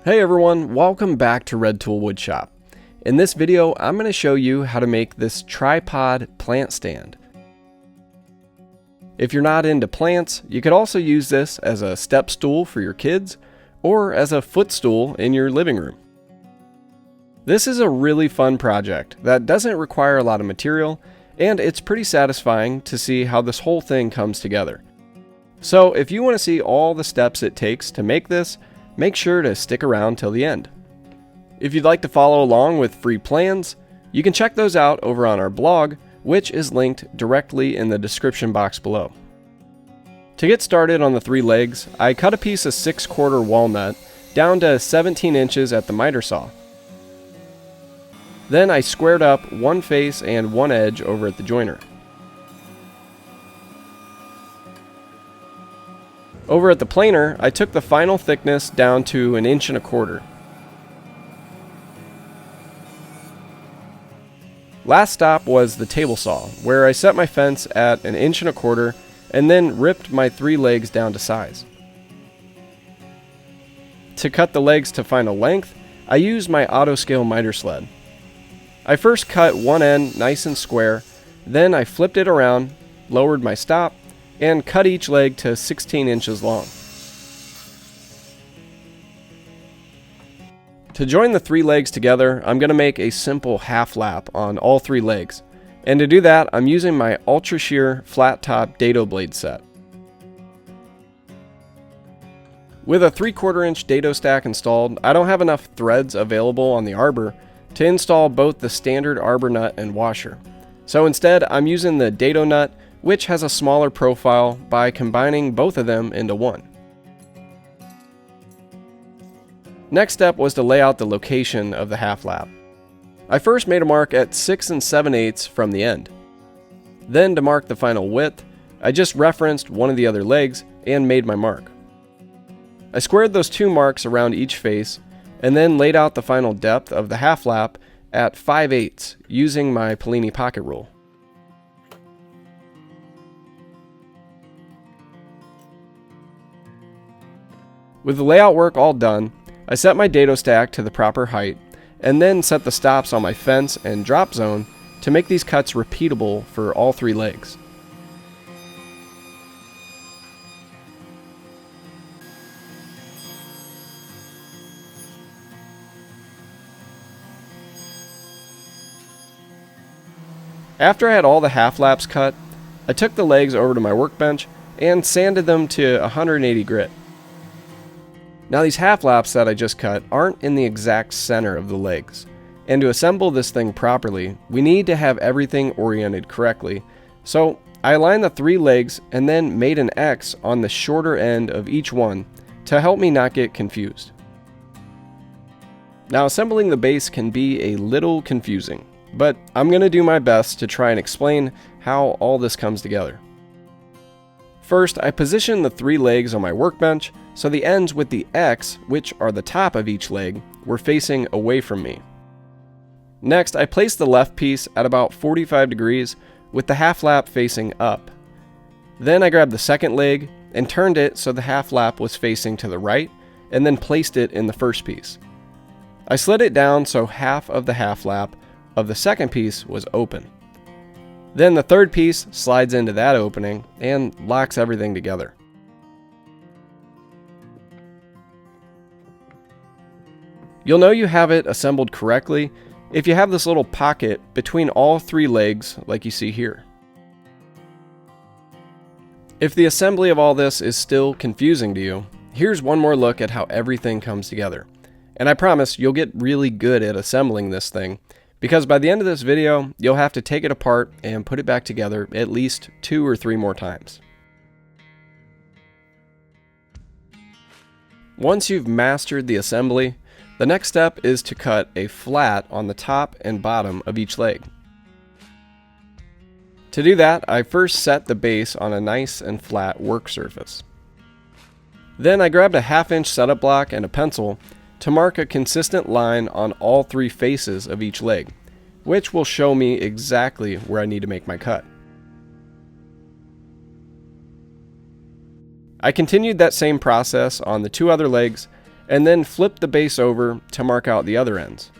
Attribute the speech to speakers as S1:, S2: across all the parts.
S1: Hey everyone, welcome back to Red Tool Woodshop. In this video, I'm going to show you how to make this tripod plant stand. If you're not into plants, you could also use this as a step stool for your kids or as a footstool in your living room. This is a really fun project that doesn't require a lot of material, and it's pretty satisfying to see how this whole thing comes together. So if you want to see all the steps it takes to make this, make sure to stick around till the end. If you'd like to follow along with free plans, you can check those out over on our blog, which is linked directly in the description box below. To get started on the three legs, I cut a piece of 6/4 walnut down to 17 inches at the miter saw. Then I squared up one face and one edge over at the joiner. Over at the planer, I took the final thickness down to 1.25 inches. Last stop was the table saw, where I set my fence at 1.25 inches and then ripped my three legs down to size. To cut the legs to final length, I used my auto scale miter sled. I first cut one end nice and square, then I flipped it around, lowered my stop, and cut each leg to 16 inches long. To join the three legs together, I'm going to make a simple half lap on all three legs. And to do that, I'm using my Ultra-Shear flat top Dado blade set. With a 3/4 inch Dado stack installed, I don't have enough threads available on the arbor to install both the standard arbor nut and washer. So instead, I'm using the Dado nut, which has a smaller profile, by combining both of them into one. Next step was to lay out the location of the half lap. I first made a mark at 6 7/8 from the end. Then to mark the final width, I just referenced one of the other legs and made my mark. I squared those two marks around each face and then laid out the final depth of the half lap at 5/8 using my Polini pocket rule. With the layout work all done, I set my Dado stack to the proper height and then set the stops on my fence and drop zone to make these cuts repeatable for all three legs. After I had all the half laps cut, I took the legs over to my workbench and sanded them to 180 grit. Now these half laps that I just cut aren't in the exact center of the legs, and to assemble this thing properly, we need to have everything oriented correctly, so I aligned the three legs and then made an X on the shorter end of each one to help me not get confused. Now assembling the base can be a little confusing, but I'm going to do my best to try and explain how all this comes together. First, I positioned the three legs on my workbench so the ends with the X, which are the top of each leg, were facing away from me. Next, I placed the left piece at about 45 degrees with the half lap facing up. Then I grabbed the second leg and turned it so the half lap was facing to the right, and then placed it in the first piece. I slid it down so half of the half lap of the second piece was open. Then the third piece slides into that opening and locks everything together. You'll know you have it assembled correctly if you have this little pocket between all three legs like you see here. If the assembly of all this is still confusing to you, here's one more look at how everything comes together. And I promise you'll get really good at assembling this thing, because by the end of this video, you'll have to take it apart and put it back together at least 2 or 3 more times. Once you've mastered the assembly, the next step is to cut a flat on the top and bottom of each leg. To do that, I first set the base on a nice and flat work surface. Then I grabbed a 1/2 inch setup block and a pencil to mark a consistent line on all three faces of each leg, which will show me exactly where I need to make my cut. I continued that same process on the two other legs and then flip the base over to mark out the other ends.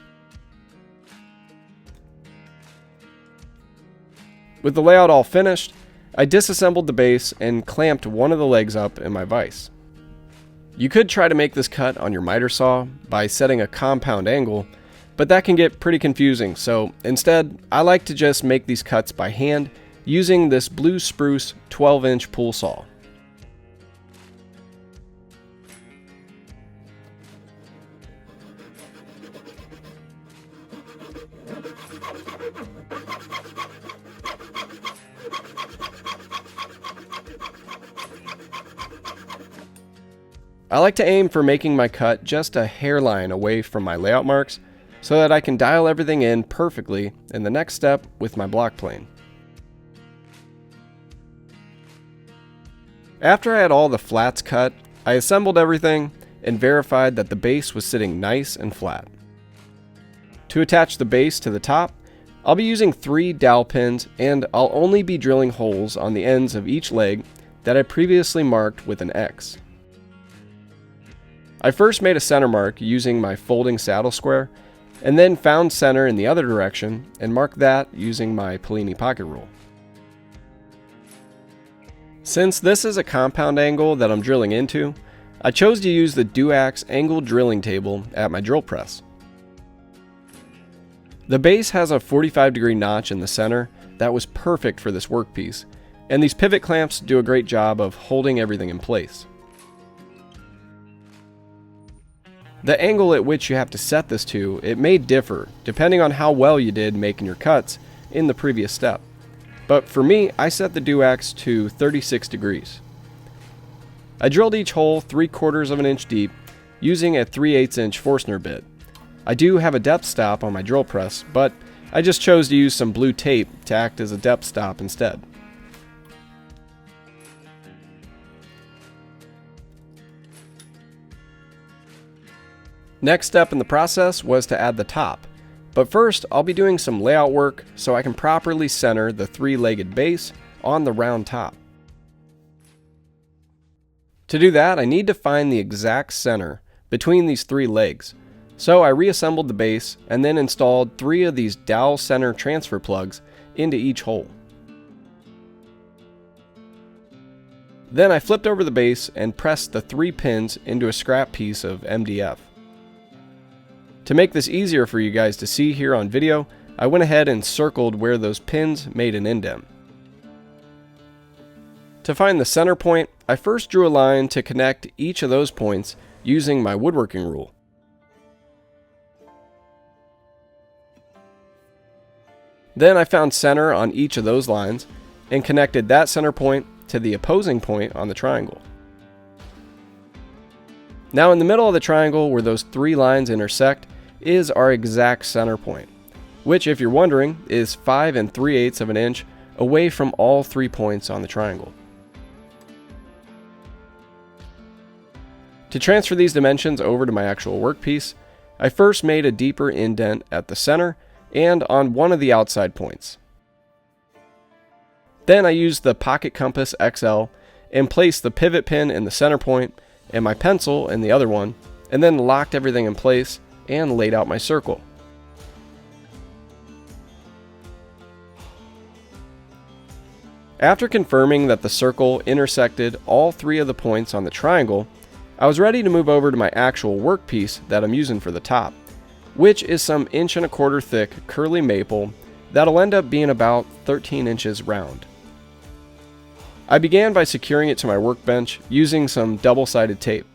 S1: With the layout all finished, I disassembled the base and clamped one of the legs up in my vise. You could try to make this cut on your miter saw by setting a compound angle, but that can get pretty confusing, so instead I like to just make these cuts by hand using this Blue Spruce 12-inch pool saw. I like to aim for making my cut just a hairline away from my layout marks so that I can dial everything in perfectly in the next step with my block plane. After I had all the flats cut, I assembled everything and verified that the base was sitting nice and flat. To attach the base to the top, I'll be using 3 dowel pins, and I'll only be drilling holes on the ends of each leg that I previously marked with an X. I first made a center mark using my folding saddle square, and then found center in the other direction and marked that using my Polini pocket rule. Since this is a compound angle that I'm drilling into, I chose to use the Duax Angle Drilling Table at my drill press. The base has a 45-degree notch in the center that was perfect for this workpiece, and these pivot clamps do a great job of holding everything in place. The angle at which you have to set this to, it may differ depending on how well you did making your cuts in the previous step. But for me, I set the Duax to 36 degrees. I drilled each hole 3/4 of an inch deep using a 3/8 inch Forstner bit. I do have a depth stop on my drill press, but I just chose to use some blue tape to act as a depth stop instead. Next step in the process was to add the top, but first I'll be doing some layout work so I can properly center the 3-legged base on the round top. To do that, I need to find the exact center between these 3 legs, so I reassembled the base and then installed 3 of these dowel center transfer plugs into each hole. Then I flipped over the base and pressed the 3 pins into a scrap piece of MDF. To make this easier for you guys to see here on video, I went ahead and circled where those pins made an indent. To find the center point, I first drew a line to connect each of those points using my woodworking rule. Then I found center on each of those lines and connected that center point to the opposing point on the triangle. Now in the middle of the triangle where those 3 lines intersect is our exact center point, which, if you're wondering, is 5 3/8 of an inch away from all 3 points on the triangle. To transfer these dimensions over to my actual workpiece, I first made a deeper indent at the center and on one of the outside points. Then I used the Pocket Compass XL and placed the pivot pin in the center point and my pencil in the other one, and then locked everything in place and laid out my circle. After confirming that the circle intersected all 3 of the points on the triangle, I was ready to move over to my actual workpiece that I'm using for the top, which is some 1.25 inch thick curly maple that'll end up being about 13 inches round. I began by securing it to my workbench using some double-sided tape.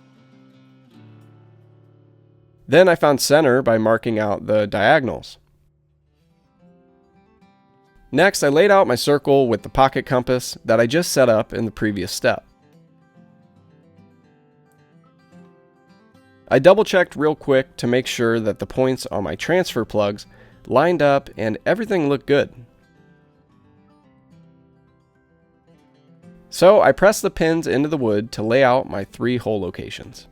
S1: Then I found center by marking out the diagonals. Next, I laid out my circle with the pocket compass that I just set up in the previous step. I double-checked real quick to make sure that the points on my transfer plugs lined up and everything looked good. So I pressed the pins into the wood to lay out my 3 hole locations.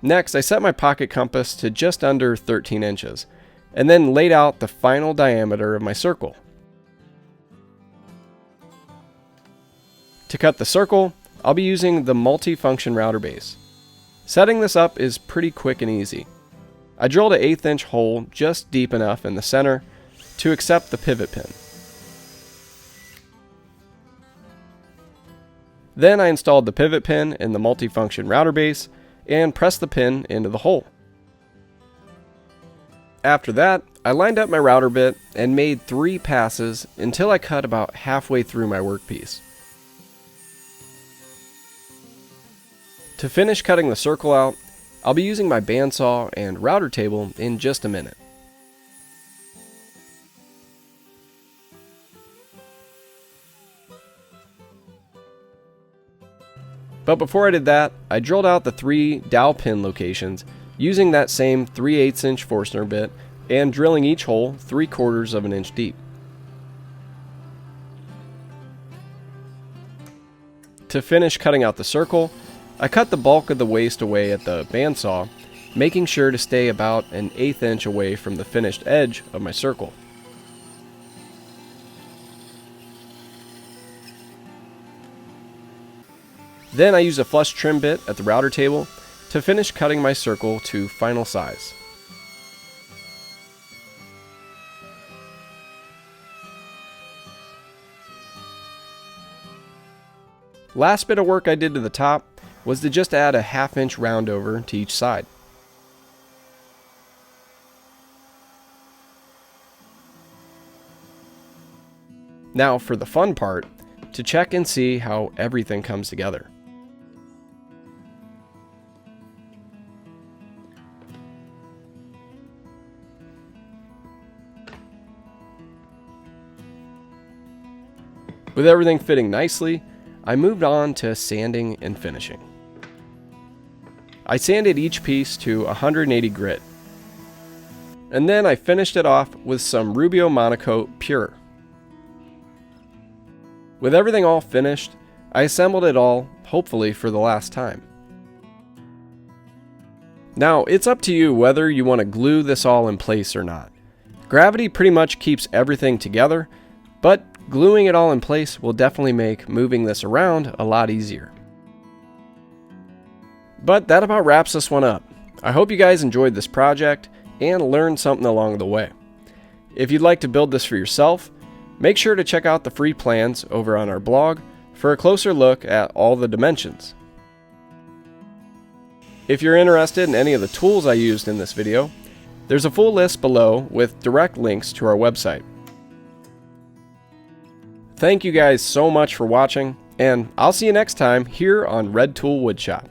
S1: Next, I set my pocket compass to just under 13 inches, and then laid out the final diameter of my circle. To cut the circle, I'll be using the multi-function router base. Setting this up is pretty quick and easy. I drilled an 1/8 inch hole just deep enough in the center to accept the pivot pin. Then I installed the pivot pin in the multi-function router base and pressed the pin into the hole. After that, I lined up my router bit and made 3 passes until I cut about halfway through my workpiece. To finish cutting the circle out, I'll be using my bandsaw and router table in just a minute. But before I did that, I drilled out the 3 dowel pin locations using that same 3/8 inch Forstner bit and drilling each hole 3/4 of an inch deep. To finish cutting out the circle, I cut the bulk of the waste away at the bandsaw, making sure to stay about an 1/8 inch away from the finished edge of my circle. Then I use a flush trim bit at the router table to finish cutting my circle to final size. Last bit of work I did to the top was to just add a 1/2 inch round over to each side. Now for the fun part, to check and see how everything comes together. With everything fitting nicely, I moved on to sanding and finishing. I sanded each piece to 180 grit, and then I finished it off with some Rubio Monocoat Pure. With everything all finished, I assembled it all, hopefully for the last time. Now, it's up to you whether you want to glue this all in place or not. Gravity pretty much keeps everything together, but gluing it all in place will definitely make moving this around a lot easier. But that about wraps this one up. I hope you guys enjoyed this project and learned something along the way. If you'd like to build this for yourself, make sure to check out the free plans over on our blog for a closer look at all the dimensions. If you're interested in any of the tools I used in this video, there's a full list below with direct links to our website. Thank you guys so much for watching, and I'll see you next time here on Red Tool Woodshop.